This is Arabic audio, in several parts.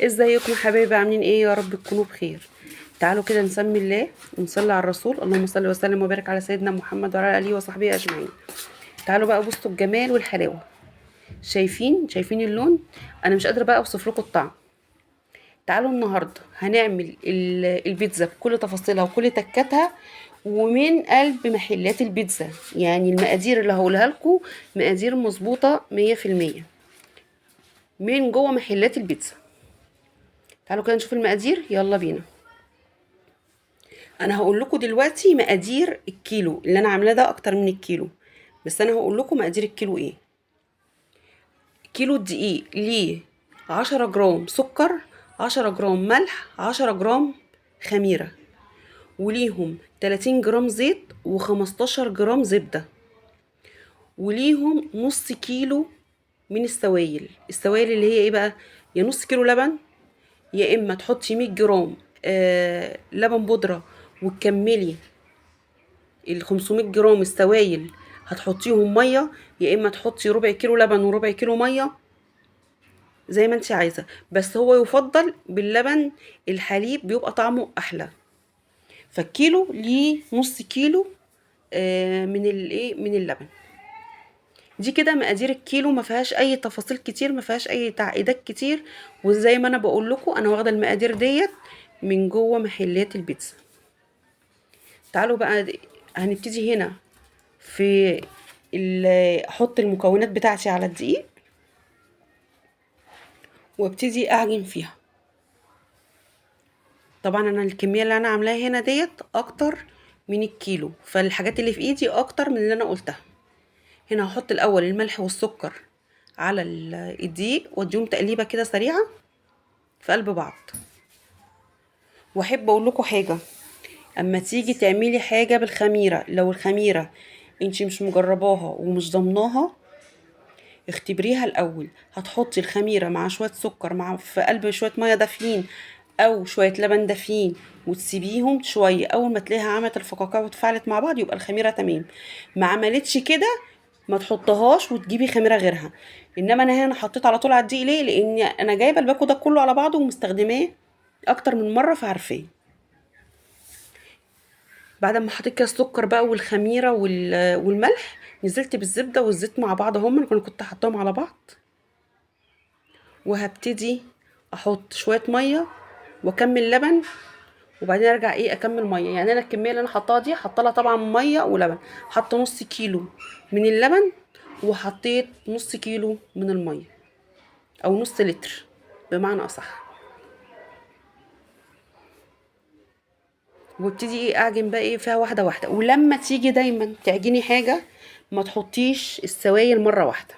ازيكم حبايبي؟ عاملين ايه؟ يا رب تكونوا بخير. تعالوا كده نسمي الله ونصلي على الرسول. اللهم صل وسلم وبارك على سيدنا محمد وعلى اله وصحبه اجمعين. تعالوا بقى بصوا الجمال والحلاوه. شايفين اللون؟ انا مش قادره بقى اوصف لكم الطعم. تعالوا النهارده هنعمل البيتزا بكل تفاصيلها وكل تكاتها، ومن قلب محلات البيتزا. يعني المقادير اللي هقولها لكم مقادير مظبوطه 100% من جوه محلات البيتزا. تعالوا كده نشوف المقادير، يلا بينا. انا هقول لكم دلوقتي مقادير الكيلو اللي انا عاملاه ده، اكتر من الكيلو، بس انا هقول لكم مقادير الكيلو ايه. كيلو الدقيق ليه 10 جرام سكر، 10 جرام ملح، 10 جرام خميرة، وليهم 30 جرام زيت و15 جرام زبدة، وليهم نص كيلو من السوائل اللي هي ايه بقى؟ يا نص كيلو لبن، يا اما تحطي 100 جرام لبن بودرة وتكملي ال 500 جرام السوائل هتحطيهم ميه، يا اما تحطي ربع كيلو لبن وربع كيلو ميه، زي ما انت عايزه. بس هو يفضل باللبن، الحليب بيبقى طعمه احلى. فالكيلو ليه نص كيلو من الايه، من اللبن. دي كده مقادير الكيلو، ما فيهاش اي تفاصيل كتير، ما فيهاش اي تعقيدات كتير. وزي ما انا بقول لكم، انا واخده المقادير ديت من جوه محلات البيتزا. تعالوا بقى هنبتدي هنا في احط المكونات بتاعتي على الدقيق وابتدي اعجن فيها. طبعا انا الكميه اللي انا عاملاها هنا ديت اكتر من الكيلو، فالحاجات اللي في ايدي اكتر من اللي انا قلتها. هنا هحط الاول الملح والسكر على الدقيق واديهم تقليبه كده سريعه في قلب بعض. واحب اقول لكم حاجه، اما تيجي تعملي حاجه بالخميره، لو الخميره انتي مش مجرباها ومش ضمناها، اختبريها الاول. هتحطي الخميره مع شويه سكر مع في قلب شويه ميه دافيين او شويه لبن دافيين، وتسيبيهم شويه. اول ما تلاقيها عملت الفقاقيع واتفاعلت مع بعض يبقى الخميره تمام. ما عملتش كده ما تحطهاش وتجيبي خميره غيرها. انما انا هنا حطيت على طول على الدقيق. ليه؟ لان انا جايبه الباكو ده كله على بعضه ومستخدماه اكتر من مره فعارفاه. بعد ما حطيت كده السكر بقى والخميره والملح، نزلت بالزبده والزيت مع بعض. هم انا كنت حطاهم على بعض، وهبتدي احط شويه ميه واكمل لبن، وبعدين ارجع ايه اكمل ميه. يعني انا الكميه اللي انا حطاها دي حاطه لها طبعا ميه ولبن. حاطه نص كيلو من اللبن وحطيت نص كيلو من الميه، او نص لتر بمعنى اصح. وابتدي ايه اعجن بقى ايه فيها واحده واحده. ولما تيجي دايما تعجني حاجه ما تحطيش السوائل مره واحده.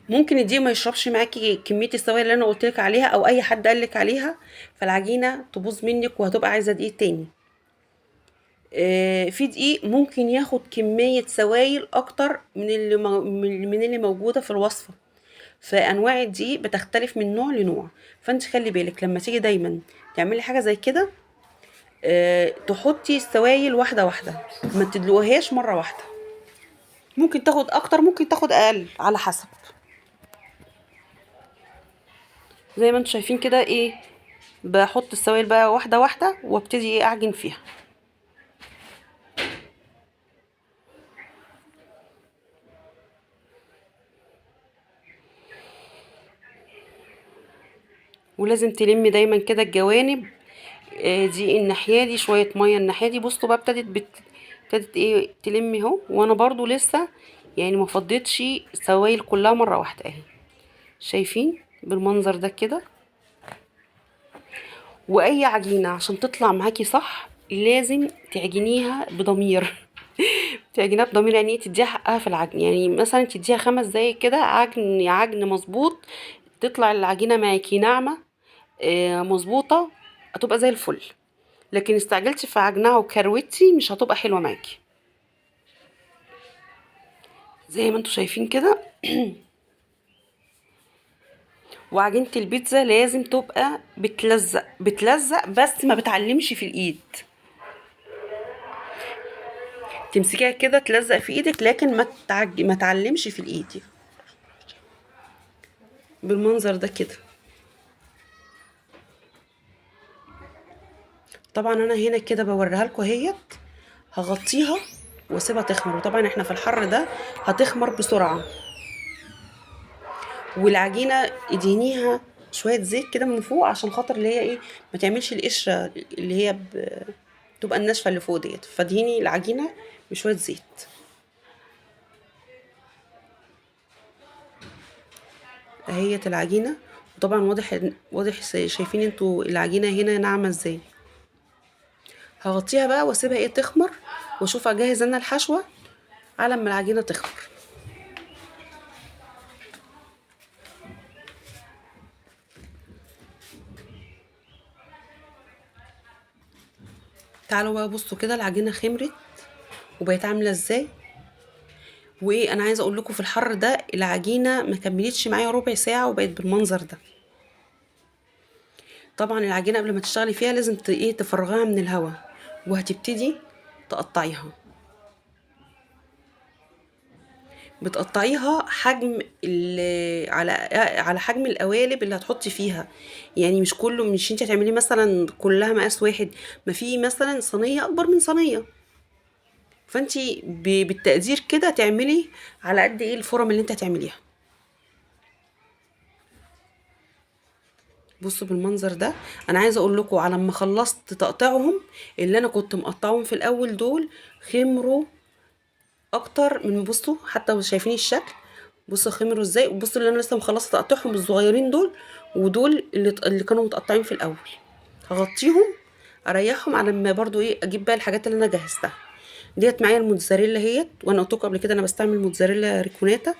ممكن الدقيق ما يشربش معاكي كميه السوائل اللي انا قلت لك عليها او اي حد قال لك عليها، فالعجينه تبوظ منك وهتبقى عايزه دقيق تاني. في دقيق ممكن ياخد كميه سوائل اكتر من اللي موجوده في الوصفه. فانواع الدقيق بتختلف من نوع لنوع. فانت خلي بالك لما تيجي دايما تعملي حاجه زي كده، تحطي السوائل واحده واحده، ما تدلقوهاش مره واحده. ممكن تاخد اكتر ممكن تاخد اقل على حسب. زي ما انتم شايفين كده ايه، بحط السوائل بقى واحده واحده وابتدي ايه اعجن فيها. ولازم تلمي دايما كده الجوانب. دي الناحيه دي شويه ميه، الناحيه دي بصوا بقى ابتدت ايه تلمي اهو. وانا برضو لسه يعني ما فضيتش السوائل كلها مره واحده اهي. شايفين بالمنظر ده كده. واي عجينه عشان تطلع معاكي صح لازم تعجنيها بضمير. تعجنيها بضمير، يعني ايه؟ تديها حقها في العجن. يعني مثلا تديها 5 دقايق كده عجن مظبوط، تطلع العجينه معاكي ناعمه مظبوطه، هتبقى زي الفل. لكن استعجلتي في عجنها وكروتي مش هتبقى حلوه معاكي. زي ما انتوا شايفين كده. وعجينه البيتزا لازم تبقى بتلزق بس ما بتعلمش في الايد. تمسكيها كده تلزق في ايدك، لكن ما تعلمش في الايد. بالمنظر ده كده. طبعا انا هنا كده بوريها لكم اهيت. هغطيها واسيبها تخمر، وطبعا احنا في الحر ده هتخمر بسرعه. والعجينه ادهنيها شويه زيت كده من فوق عشان خاطر اللي هي ايه، ما تعملش القشره اللي هي تبقى الناشفه اللي فوق ديت. فادهني العجينه بشويه زيت. اهيت العجينه. وطبعا واضح شايفين انتوا العجينه هنا ناعمه ازاي. هغطيها بقى واسيبها ايه تخمر، واشوف اجهز انا الحشوه على ما العجينه تخمر. تعالوا بقى بصوا كده العجينه خمرت وبقت عامله ازاي. وايه، انا عايزه اقول لكم في الحر ده العجينه ما كملتش معايا ربع ساعه وبقت بالمنظر ده. طبعا العجينه قبل ما تشتغلي فيها لازم ايه تفرغيها من الهواء، وهتبتدي تقطعيها. بتقطعيها حجم على حجم القوالب اللي هتحطي فيها. يعني مش كله، مش انت هتعملي مثلا كلها مقاس واحد. ما في مثلا صينيه اكبر من صينيه، فانت بالتقدير كده تعملي على قد ايه الفرم اللي انت هتعمليها. بصوا بالمنظر ده. انا عايزه اقول لكم على ما خلصت تقطيعهم، اللي انا كنت مقطعهم في الاول دول خمروا اكتر من، بصوا حتى شايفين الشكل. بصوا خمروا ازاي، وبصوا اللي انا لسه مخلصه تقطيعهم الصغيرين دول، ودول اللي كانوا متقطعين في الاول. هغطيهم اريحهم على ما برضو ايه اجيب بقى الحاجات اللي انا جهزتها. ديت معايا الموتزاريلا اهيت، وانا قلت لكم قبل كده انا بستعمل موتزاريلا ريكوناتا.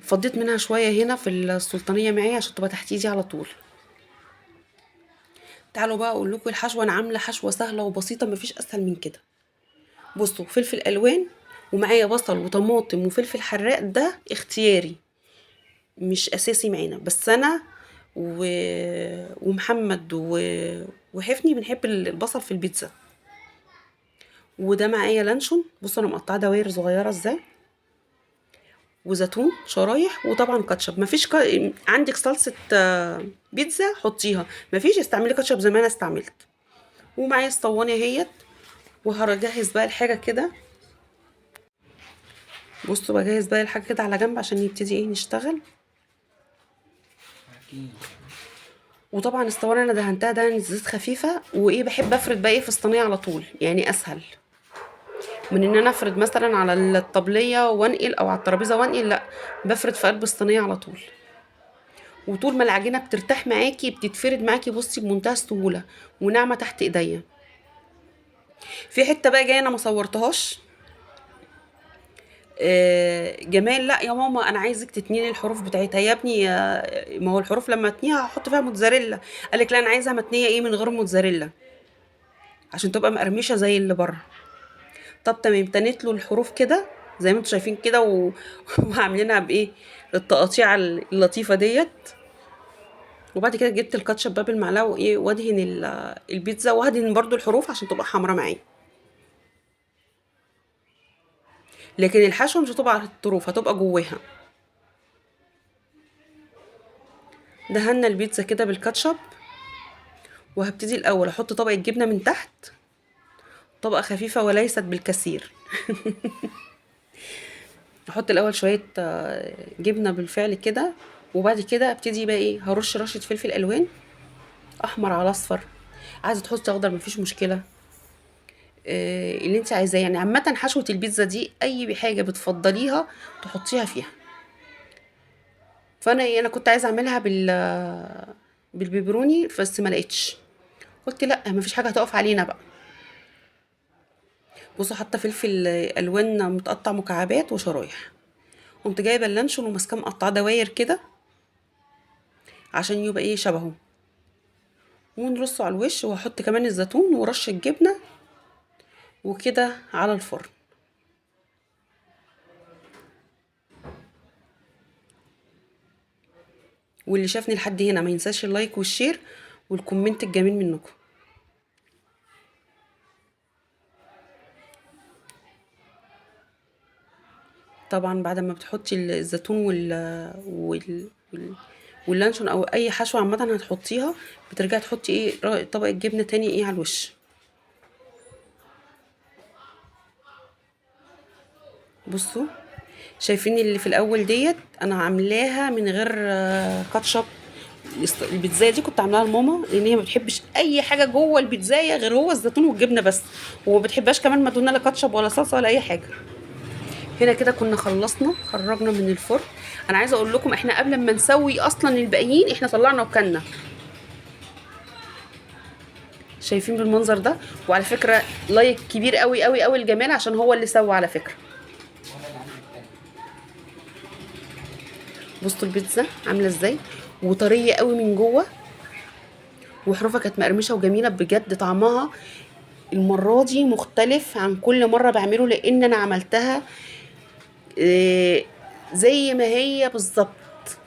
فضيت منها شويه هنا في السلطانيه معايا عشان تبقى تحت ايدي على طول. تعالوا بقى اقول لكم الحشوه. انا عامله حشوه سهله وبسيطه، مفيش اسهل من كده. بصوا فلفل الوان، ومعايا بصل وطماطم وفلفل حراق، ده اختياري مش اساسي معانا. بس انا و... ومحمد وحفني بنحب البصل في البيتزا. وده معايا لانشون، بصوا انا مقطعه دواير صغيره ازاي، وزيتون شرايح، وطبعا كاتشب. مفيش عندك صلصه بيتزا حطيها، مفيش استعملي كاتشب زي ما انا استعملت. ومعايا الصواني اهيت. وهجهز بقى الحاجه كده. بصوا بجهز بقى الحاجه كده على جنب عشان نبتدي ايه نشتغل. وطبعا الصواني انا دهنتها دهن زيت خفيفه. وايه بحب افرد بقى ايه في الصينيه على طول، يعني اسهل من ان انا افرد مثلا على الطبليه وانقل او على الترابيزه وانقل. لا، بفرد في قلب الصينيه على طول. وطول ما العجينه بترتاح معاكي بتتفرد معاكي بصي بمنتهى السهوله وناعمه تحت ايديا. في حته بقى جايه انا ما صورتهاش. جمال، لا يا ماما انا عايزك تتنيني الحروف بتاعتها يا ابني. ما هو الحروف لما اتنيها هحط فيها موتزاريلا. قالك لا انا عايزها متنيه ايه من غير موتزاريلا عشان تبقى مقرمشه زي اللي بره. طب تمام، تنيت له الحروف كده زي ما انتوا شايفين كده وعاملينها بايه التقاطيع اللطيفه ديت. وبعد كده جبت الكاتشب بقى بالمعلقه وايه وادهن البيتزا، وهدهن برضو الحروف عشان تبقى حمرا معايا. لكن الحشوه مش هتبقى على الطروف، هتبقى جواها. دهنا البيتزا كده بالكاتشب. وهبتدي الاول احط طبقه جبنه من تحت، طبقه خفيفه وليست بالكثير. احط الاول شويه جبنه بالفعل كده. وبعد كده ابتدي بقى ايه هرش رشه فلفل الوان، احمر على اصفر. عايزه تحطي اخضر مفيش مشكله. اللي انت عايزاه يعني. عامه حشوه البيتزا دي اي حاجه بتفضليها تحطيها فيها. فانا انا كنت عايزه اعملها بالبيبروني بس ما لقيتش. قلت لا مفيش حاجه هتقف علينا بقى. بصوا حاطه فلفل الوان متقطع مكعبات وشرايح. قمت جايبه اللانشون وماسكاه مقطعاه دواير كده عشان يبقى ايه شبهه. ونرصه على الوش، وهحط كمان الزيتون ورشه جبنه وكده على الفرن. واللي شافني لحد هنا ما ينساش اللايك والشير والكومنت الجميل منكم. طبعا بعد ما بتحطي الزيتون واللانشون او اي حشوه عامه هتحطيها، بترجعي تحطي ايه طبقه جبنه تاني ايه على الوش. بصوا، شايفين اللي في الاول ديت انا عاملاها من غير كاتشب. البيتزايه دي كنت عاملاها لماما لان هي ما بتحبش اي حاجه جوه البيتزايه غير هو الزيتون والجبنه بس، وما بتحبهاش كمان مدهونه لا كاتشب ولا صلصه ولا اي حاجه. هنا كده كنا خرجنا من الفرن. انا عايزه اقول لكم احنا قبل ما نسوي اصلا الباقيين احنا طلعنا وكلنا. شايفين بالمنظر ده؟ وعلى فكره لايك كبير قوي قوي قوي الجمال عشان هو اللي سوى على فكره. بصوا البيتزا عامله ازاي وطريه قوي من جوه، وحروفها كانت مقرمشه وجميله بجد. طعمها المره دي مختلف عن كل مره بعمله لان انا عملتها زي ما هي بالظبط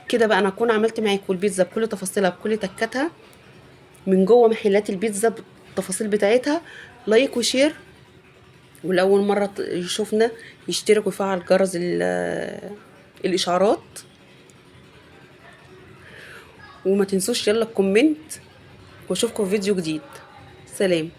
كده. بقى انا اكون عملت معاكم البيتزا بكل تفاصيلها بكل تكاتها من جوه محلات البيتزا بالتفاصيل بتاعتها. لايك وشير، ولأول مرة يشوفنا يشترك ويفعل جرس الإشعارات، وما تنسوش يلا الكومنت، واشوفكم في فيديو جديد. سلام.